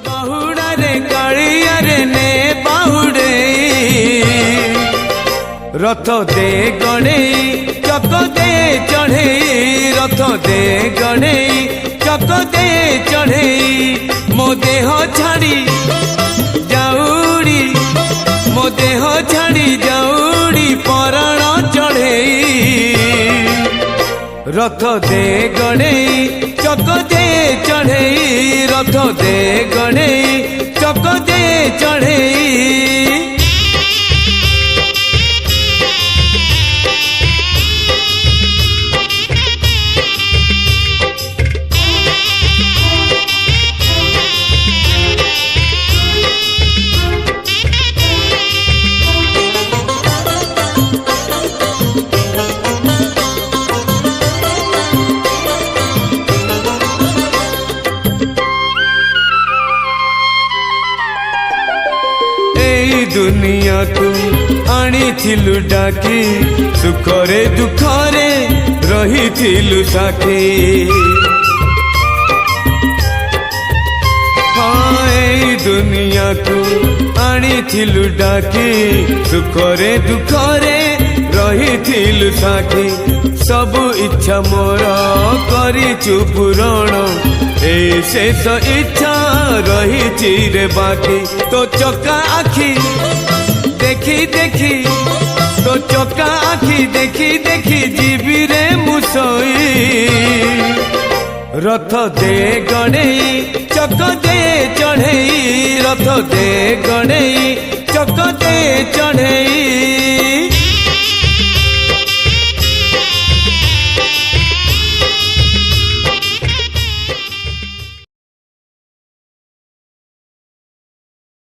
बाहुड़ा रे कालिया रे ने बाहुड़े रथ दे गणे चक दे चढ़े रथ दे गणे चक दे चढ़े मो देह छाड़ी जाऊड़ी मो देह छाड़ी जाऊड़ी पराण चढ़े रथ दे गणे चक दे चढ़े रथ दे गणे चक दे चढ़े दुनिया को आनी थिलु डाकी सुखरे दुखरे रही थिलु साथी हाँ ए दुनिया को आनी थिलु डाकी सुखरे दुखरे रही थिलु साथी सब इच्छा मोर करिचु पूरण ए शेष इच्छा रही चिरे बाकी तो चका आखी देखी देखी तो चका आखी देखी देखी जीवी रे मुसई रथ दे गणे चक दे चढ़े रथ दे गणे चक दे चढ़े